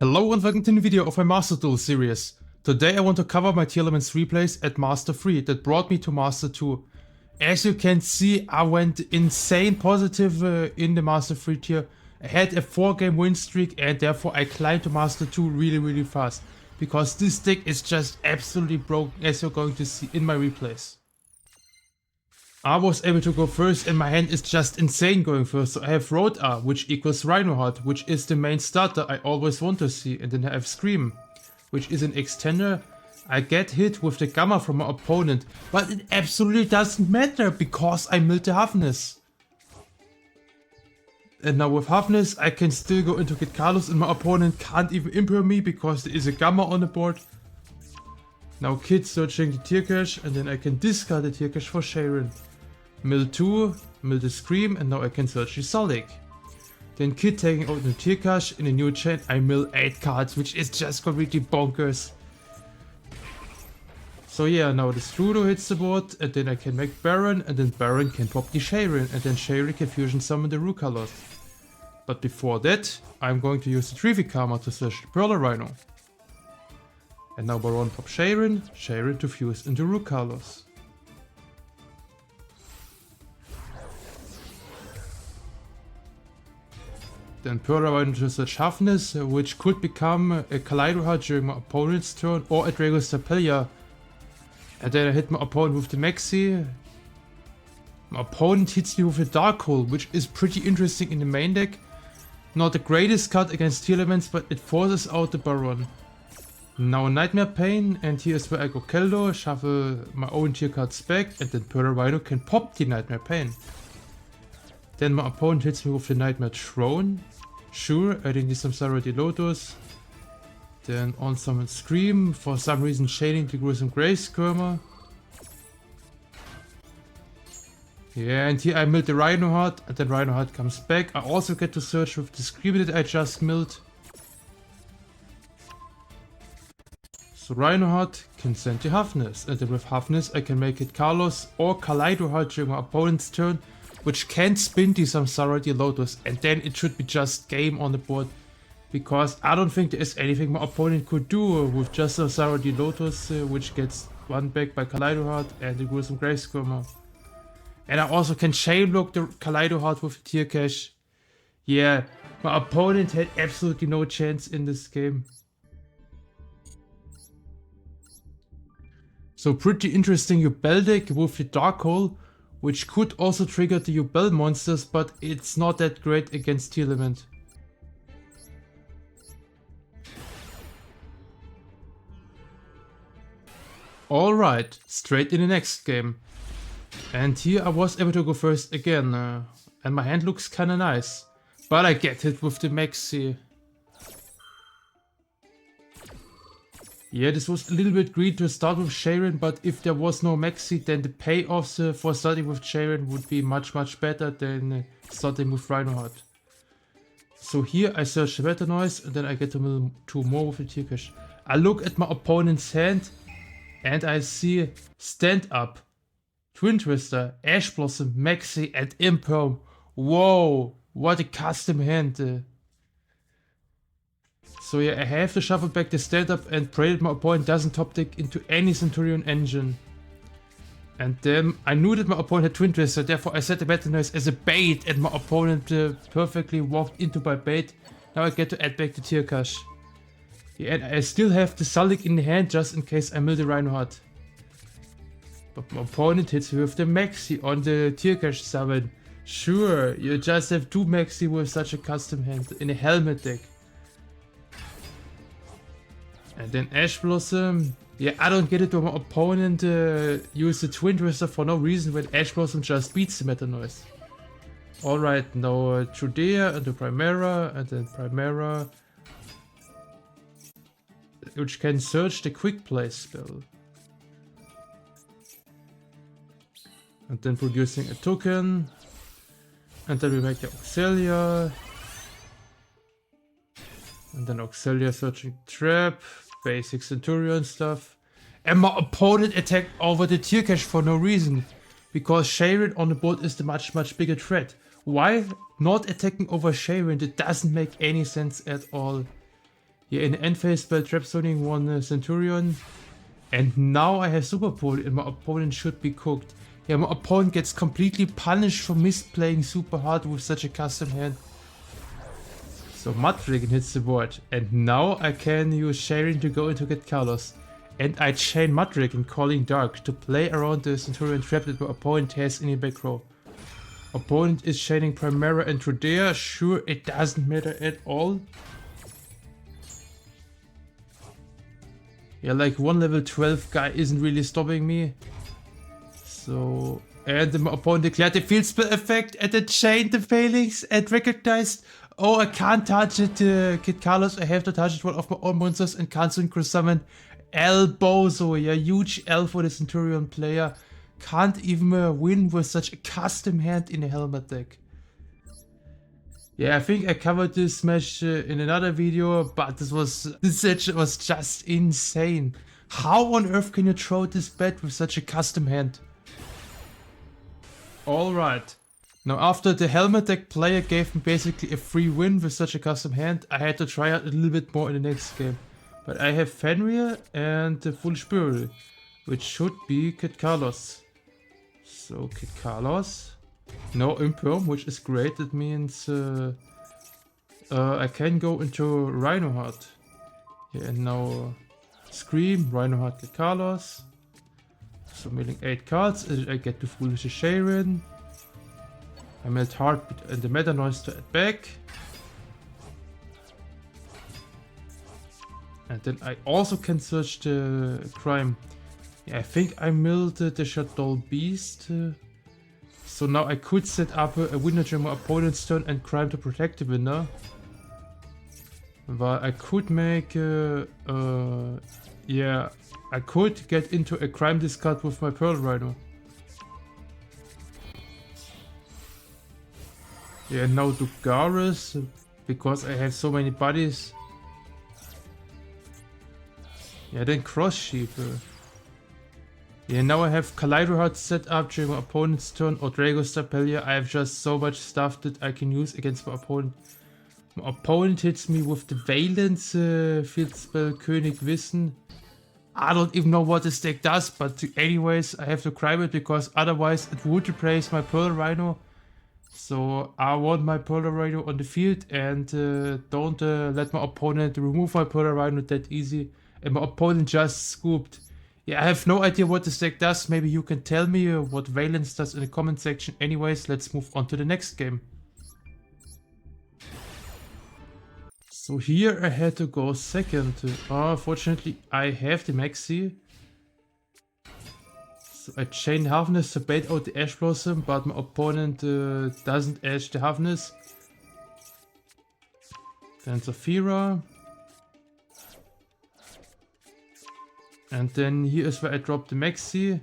Hello and welcome to the video of my Master Duel Series. Today I want to cover my tearlaments replays at Master 3 that brought me to Master 2. As you can see, I went insane positive in the Master 3 tier. I had a 4-game win streak and therefore I climbed to Master 2 really fast. Because this deck is just absolutely broken, as you're going to see in my replays. I was able to go first and my hand is just insane going first. So I have Road R, which equals Rhino Heart, which is the main starter I always want to see. And then I have Scream, which is an extender. I get hit with the Gamma from my opponent, but it absolutely doesn't matter because I milled the Halfness. And now with Halfness I can still go into get Carlos and my opponent can't even imperm me because there is a Gamma on the board. Now Kid searching the Tear Cache and then I can discard the Tear Cache for Sharon. Mill 2, mill the Scream, and now I can search the Solic. Then Kid taking out the Tear Cache in a new chain, I mill 8 cards, which is just completely bonkers. So yeah, now the Strudo hits the board, and then I can make Baron, and then Baron can pop the Sharon, and then Sharon can fusion summon the Rukalos. But before that, I'm going to use the Trivi Karma to search the Perla Rhino. And now Baron pop Sharon, Sharon to fuse into Rukalos. Then Perla Rhino to search Halfness, which could become a Kaleido Heart during my opponent's turn, or a Drago Stapelia. And then I hit my opponent with the Maxi. My opponent hits me with a Dark Hole, which is pretty interesting in the main deck. Not the greatest card against tearlaments, but it forces out the Baron. Now Nightmare Pain, and here is where I go Keldo, shuffle my own tier cards back, and then Perla Rhino can pop the Nightmare Pain. Then my opponent hits me with the Nightmare Throne. Sure, adding the Samsara the Lotus. Then on summon Scream, for some reason shading the Gruesome Grace Skirmer. Yeah, and here I milled the Rhino Heart, and then Rhino Heart comes back. I also get to search with the Scream that I just milled. So Rhino Heart can send the Halfness, and then with Halfness I can make it Carlos or Kaleido Heart during my opponent's turn, which can spin the Samsara the Lotus, and then it should be just game on the board. Because I don't think there is anything my opponent could do with just Samsara the Lotus, which gets one back by Kaleido Heart and the Gruesome Grace Skirmer. And I also can chain block the Kaleido Heart with the Tear Cache. Yeah, my opponent had absolutely no chance in this game. So pretty interesting Yubel deck with the Dark Hole, which could also trigger the Yubel monsters, but it's not that great against Tearlament. Alright, straight in the next game. And here I was able to go first again, and my hand looks kinda nice. But I get hit with the Maxi. Yeah, this was a little bit greedy to start with Sharon, but if there was no Maxi, then the payoffs for starting with Sharon would be much better than starting with Rhino Heart. So here I search the Battle Noise, and then I get to mill 2 more with the Tear Cache. I look at my opponent's hand, and I see Stand Up, Twin Twister, Ash Blossom, Maxi, and Imperm. Whoa, what a custom hand. So yeah, I have to shuffle back the Stand Up and pray that my opponent doesn't top deck into any Centurion engine. And then I knew that my opponent had Twin Twister, therefore I set the Battle Noise as a bait and my opponent perfectly walked into my bait. Now I get to add back the Tear Cache. Yeah, and I still have the Solic in the hand just in case I mill the Rhino Heart. But my opponent hits me with the Maxi on the Tear Cache summon. Sure, you just have 2 Maxi with such a custom hand in a helmet deck. And then Ash Blossom. Yeah, I don't get it when my opponent uses the Twin Twister for no reason when Ash Blossom just beats the Meta Noise. Alright, now Trudea and the Primera, and then Primera, which can search the Quick Play spell. And then producing a token. And then we make the Auxilia. And then Auxilia searching Trap, basic Centurion stuff. And my opponent attacked over the Tear Cache for no reason. Because Sharon on the board is the much bigger threat. Why not attacking over Sharon? That doesn't make any sense at all. Yeah, in the end phase by trap zoning one Centurion. And now I have Super Pole and my opponent should be cooked. Yeah, my opponent gets completely punished for misplaying super hard with such a custom hand. So Mud Dragon hits the board. And now I can use Sharing to go into get Carlos. And I chain Mud Dragon, Calling Dark, to play around the Centurion trap that my opponent has in the back row. Opponent is chaining Primera and Trudea. Sure, it doesn't matter at all. Yeah, like one level 12 guy isn't really stopping me. So, and my opponent declared the field spell effect and then chained the Vaylantz and recognized, oh, I can't touch it, Kid Carlos, I have to touch it one of my own monsters and can't synchro summon El Bozo. Yeah, huge L for the Centurion player. Can't even win with such a custom hand in a helmet deck. Yeah, I think I covered this match in another video, but this match was just insane. How on earth can you throw this bet with such a custom hand? Alright. Now after the helmet deck player gave me basically a free win with such a custom hand, I had to try out a little bit more in the next game. But I have Fenrir and the Full Spiral, which should be Kid Carlos. So Kid Carlos. No Imperm, which is great. That means I can go into Rhino Heart. Yeah, and now Scream, Rhino Heart, Kid Carlos. So milling 8 cards, I get the Foolish Sharon. I melt Heartbeat and the Meta Noise to add back. And then I also can search the Crime. Yeah, I think I milled the Shadow Beast. So now I could set up a winner during my opponent's turn and Crime to protect the winner. But I could make yeah, I could get into a Crime discard with my Pearl Rhino. Yeah, now Dugaris, because I have so many bodies. Yeah, then Cross Sheep. Yeah, now I have Kaleido Heart set up during my opponent's turn, or Drago Stapelia. I have just so much stuff that I can use against my opponent. My opponent hits me with the Vaylantz field spell König Wissen. I don't even know what this deck does, but anyways, I have to grab it because otherwise it would replace my Pearl Rhino. So I want my Pearl Rhino on the field and don't let my opponent remove my Pearl Rhino that easy. And my opponent just scooped. Yeah, I have no idea what this deck does. Maybe you can tell me what Vaylantz does in the comment section. Anyways, let's move on to the next game. So here I had to go second. Fortunately, I have the Maxi. So I chain Halfness to bait out the Ash Blossom, but my opponent doesn't edge the Halfness. Then Zafira. And then here is where I drop the Maxi.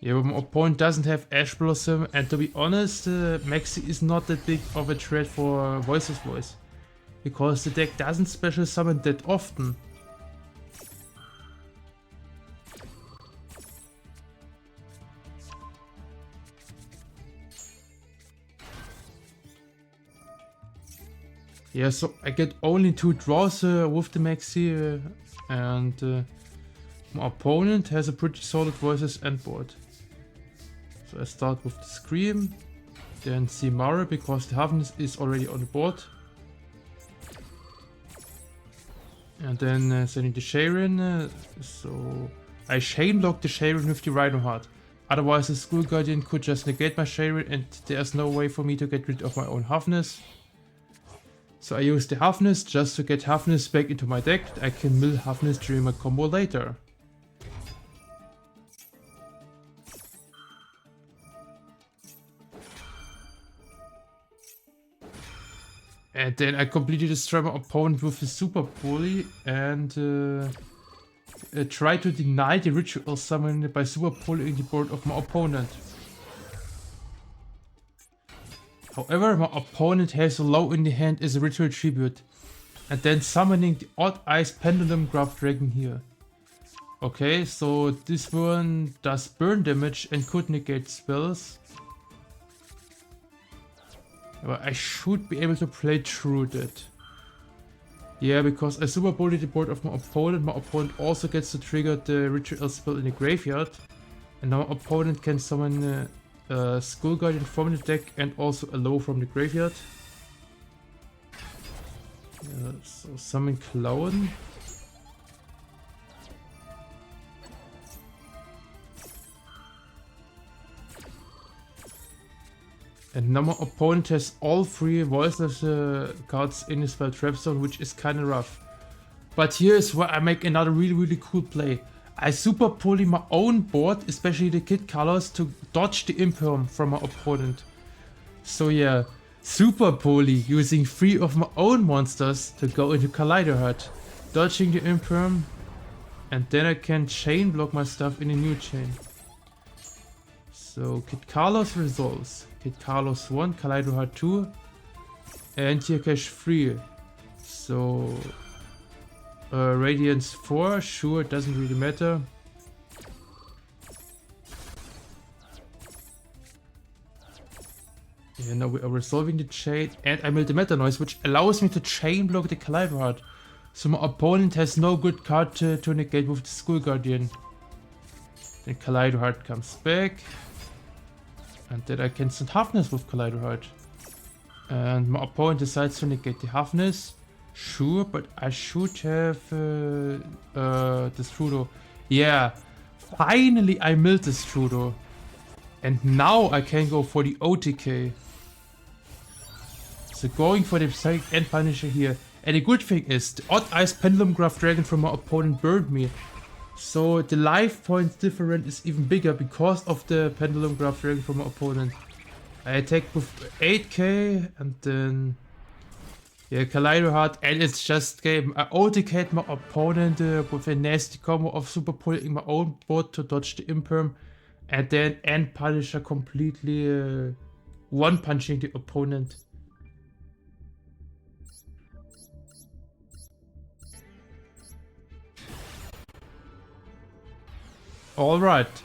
Yeah, but my opponent doesn't have Ash Blossom, and to be honest, Maxi is not that big of a threat for Voiceless Voice. Because the deck doesn't special summon that often. Yeah, so I get only 2 draws with the Maxi, and my opponent has a pretty solid Voices end board. So I start with the Scream, then Simara because the Havness is already on the board. And then sending the Sharon, so I chain lock the Sharon with the Rhino Heart. Otherwise the School Guardian could just negate my Sharon and there's no way for me to get rid of my own Havness. So I use the Havness just to get Havness back into my deck. I can mill Havness during my combo later. And then I completely destroy my opponent with the Super Bully and try to deny the ritual summon by Super Bullying the board of my opponent. However, my opponent has a low in the hand as a ritual tribute, and then summoning the Odd Eyes Pendulum Graph Dragon here. Okay, so this one does burn damage and could negate spells. But I should be able to play through that. Yeah, because I super bullied the board of my opponent. My opponent also gets to trigger the ritual spell in the graveyard. And now my opponent can summon Skull Guardian from the deck and also a low from the graveyard. So summon Clown. And now my opponent has all 3 Voiceless cards in his spell trap zone, which is kinda rough. But here's where I make another really cool play. I super poly my own board, especially the kit colors, to dodge the imperm from my opponent. So yeah, super poly using 3 of my own monsters to go into Kaleido Hut, dodging the imperm, and then I can chain block my stuff in a new chain. So Kit Carlos resolves. Kit Carlos 1, Kaleido Hut 2, and here Cash 3. So Radiance 4, sure, doesn't really matter. Yeah, now we are resolving the chain, and I made the Meta Noise, which allows me to chain block the Kaleido Hut. So my opponent has no good card to negate with the Skull Guardian. Then Kaleido Hut comes back. And then I can send Halfness with Kaleido Hut. And my opponent decides to negate the Halfness. Sure, but I should have Destrudo. Yeah, finally I milled Destrudo. And now I can go for the OTK. So going for the Psychic and Punisher here. And the good thing is, the Odd Eyes Pendulum Graph Dragon from my opponent burned me. So the life points difference is even bigger because of the Pendulum Graph Dragon from my opponent. I attack with 8k and then... yeah, Kaleido Hut, and it's just game. I OTK'd my opponent with a nasty combo of super pulling my own board to dodge the imperm. And then End Punisher completely one-punching the opponent. Alright.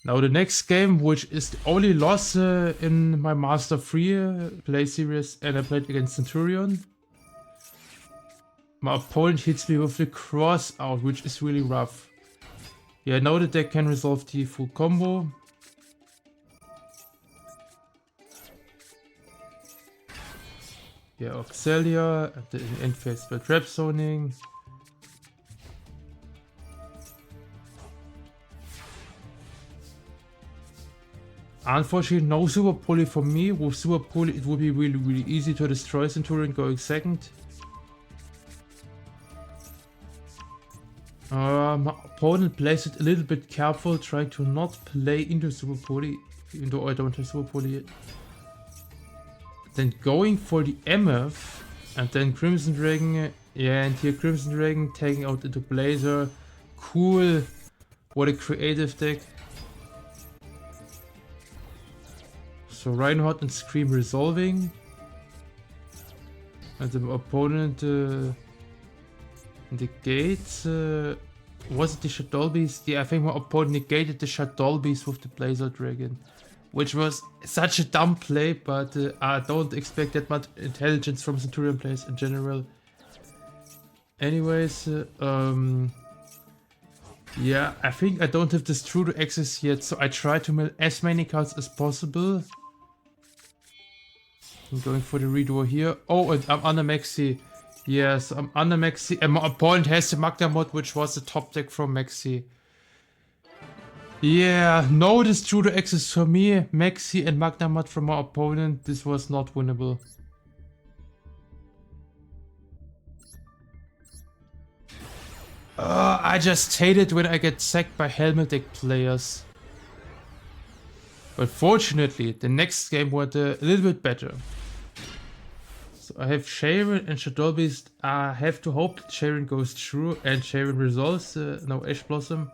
Now the next game, which is the only loss in my Master 3 play series, and I played against Centurion. My opponent hits me with the cross out, which is really rough. Yeah, now the deck can resolve the full combo. Yeah, Auxilia, and then end phase spell trap zoning. Unfortunately, no Super Poly for me. With Super Poly, it would be really easy to destroy Centurion going second. My opponent plays it a little bit careful, trying to not play into Super Poly, even though I don't have Super Poly yet. Then going for the MF, and then Crimson Dragon. Yeah, and here Crimson Dragon taking out into Blazer. Cool. What a creative deck. So Reinhardt and Scream resolving. And the opponent negates. Was it the Shadow Beast? Yeah, I think my opponent negated the Shadow Beast with the Blazer Dragon. Which was such a dumb play, but I don't expect that much intelligence from Centurion players in general. Anyways, yeah, I think I don't have this true to access yet, so I try to mill as many cards as possible. I'm going for the redraw here. Oh, and I'm under Maxi. Yes, I'm under Maxi. And my opponent has the Magna mod, which was the top deck from Maxi. Yeah, no, this true to access for me. Maxi and Magna mod from my opponent. This was not winnable. I just hate it when I get sacked by helmet deck players. But fortunately, the next game went a little bit better. So I have Sharon and Shadow Beast. I have to hope that Sharon goes through and Sharon resolves. No Ash Blossom.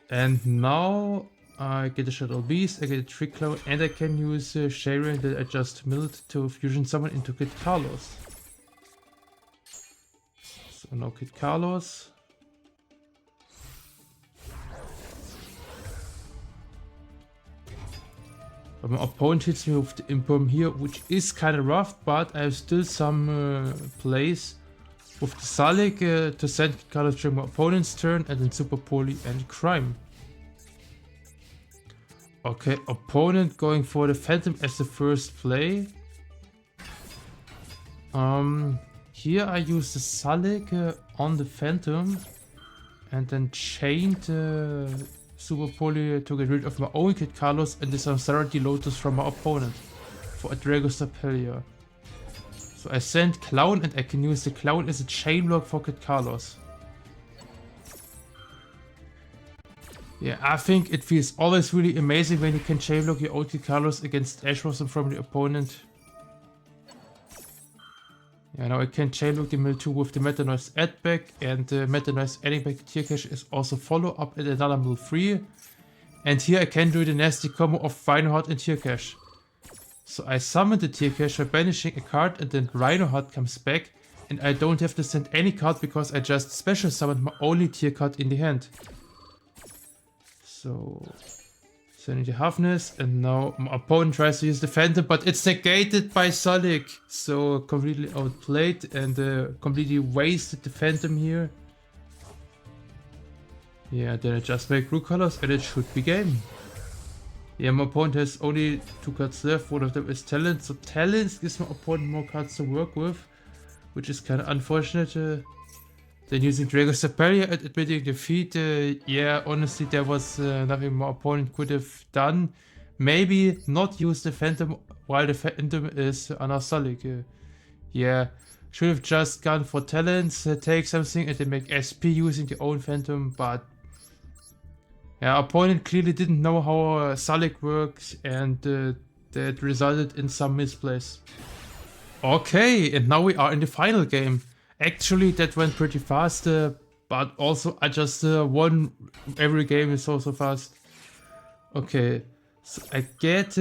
And now I get a Shadow Beast, I get a Trick Cloud, and I can use Sharon that I just milled to fusion summon into Kid Carlos. So now Kid Carlos. But my opponent hits me with the Imperm here, which is kind of rough, but I have still some plays with the Salik to send colors during my opponent's turn, and then Super Poly and Crime. Okay, opponent going for the Phantom as the first play. Here I use the Salik on the Phantom and then chained Super Poly to get rid of my own Kid Carlos and the Samsarati Lotus from my opponent for a Dragostapelia. So I send Clown and I can use the Clown as a chain block for Kid Carlos. Yeah, I think it feels always really amazing when you can chain block your own Kid Carlos against Ashwasm from the opponent. Yeah, now I can chain block the mill 2 with the Meta Noise add back, and the Meta Noise adding back the tier cache is also follow up at another mill 3. And here I can do the nasty combo of Rhino Heart and tier cache. So I summon the tier cache by banishing a card, and then Rhino Heart comes back, and I don't have to send any card because I just special summoned my only tier card in the hand. So sending the Halfness, and now my opponent tries to use the Phantom, but it's negated by Salik. So completely outplayed and completely wasted the Phantom here. Yeah, then I just make blue colors and it should be game. Yeah, my opponent has only 2 cards left, one of them is Talents. So Talents gives my opponent more cards to work with, which is kind of unfortunate. Then using Dragostapelia at admitting defeat, yeah, honestly there was nothing my opponent could have done. Maybe not use the Phantom while the Phantom is on our Salik. Yeah, should have just gone for Talents, take something and then make SP using the own Phantom, but yeah, opponent clearly didn't know how Salik works, and that resulted in some misplays. Okay, and now we are in the final game. Actually, that went pretty fast, but also I just won every game is so fast. Okay, so I get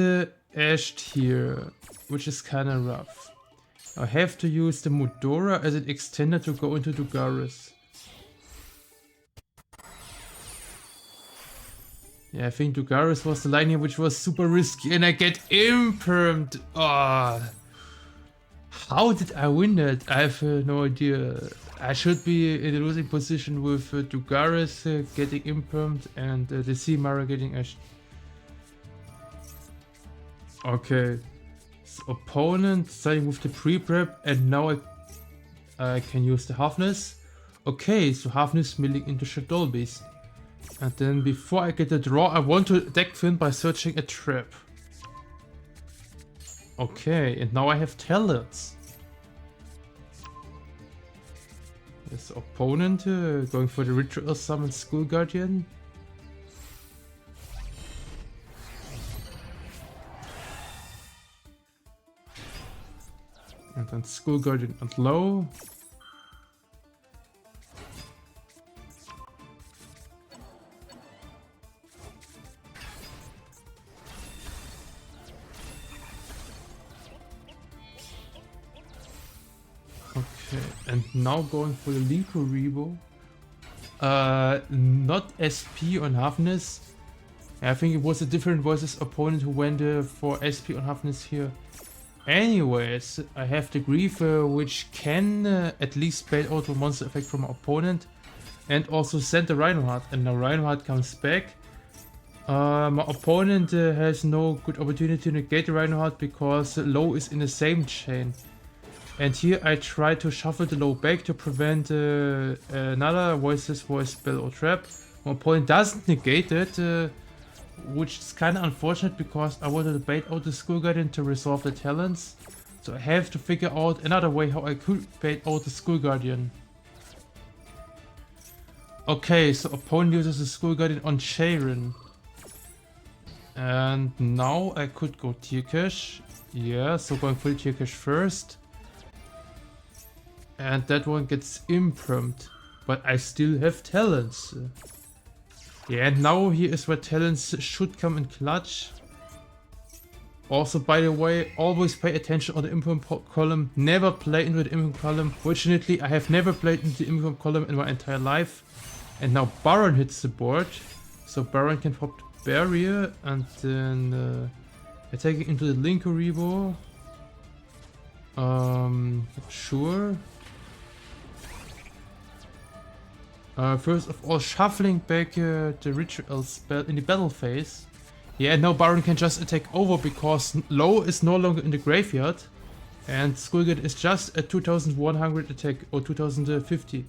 Ashed here, which is kind of rough. I have to use the Mudora as an extender to go into Dugaris. Yeah, I think Dugaris was the line here, which was super risky, and I get Impermed. Oh. How did I win that? I have no idea. I should be in a losing position with Dugaris getting Impermed and the Seamara getting Ashed. Okay. So opponent starting with the pre-prep, and now I can use the Halfness. Okay, so Halfness milling into Shadow Beast. And then before I get the draw, I want to deck Finn by searching a trap. Okay, and now I have Talents. Yes, opponent going for the Ritual Summon School Guardian. And then School Guardian at low. Okay, and now going for the Linko Rebo. Not SP on Halfness. I think it was a different Voiceless opponent who went for SP on Halfness here. Anyways, I have the Grief, which can at least bait out the monster effect from my opponent, and also send the Rhinoheart, and now Rhinoheart comes back. My opponent has no good opportunity to negate the Rhinoheart because low is in the same chain. And here I try to shuffle the low back to prevent another Voiceless voice spell or trap. My opponent doesn't negate it, which is kind of unfortunate because I wanted to bait out the School Guardian to resolve the Talents. So I have to figure out another way how I could bait out the School Guardian. Okay, so opponent uses the School Guardian on Sharon. And now I could go tier cache. Yeah, so going for the tier cache first. And that one gets Impermed, but I still have Talents. Yeah, and now here is where Talents should come in clutch. Also, by the way, always pay attention on the Imperm column. Never play into the Imperm column. Fortunately, I have never played into the Imperm column in my entire life. And now Baron hits the board. So Baron can pop the barrier, and then Attacking into the Linkuribo. Sure. First of all, shuffling back the ritual spell in the battle phase. Yeah, now Baron can just attack over because Low is no longer in the graveyard. And Skullgate is just at 2100 attack or 2050.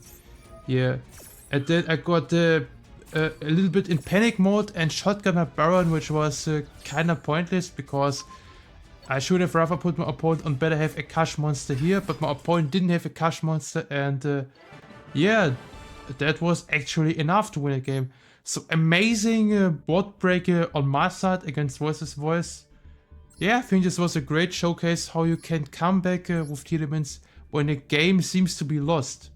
Yeah. And then I got a little bit in panic mode and shotgunner Baron, which was kinda pointless because I should have rather put my opponent on better have a Kash monster here, but my opponent didn't have a Kash monster, and yeah, that was actually enough to win a game. So amazing board breaker on my side against Voiceless Voice. Yeah, I think this was a great showcase how you can come back with tearlaments when a game seems to be lost.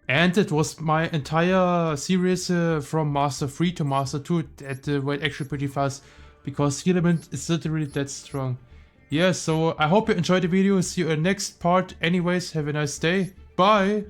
And it was my entire series from Master 3 to Master 2 that went actually pretty fast because tearlament is literally that strong. Yeah, so I hope you enjoyed the video. See you in the next part. Anyways, have a nice day. Bye!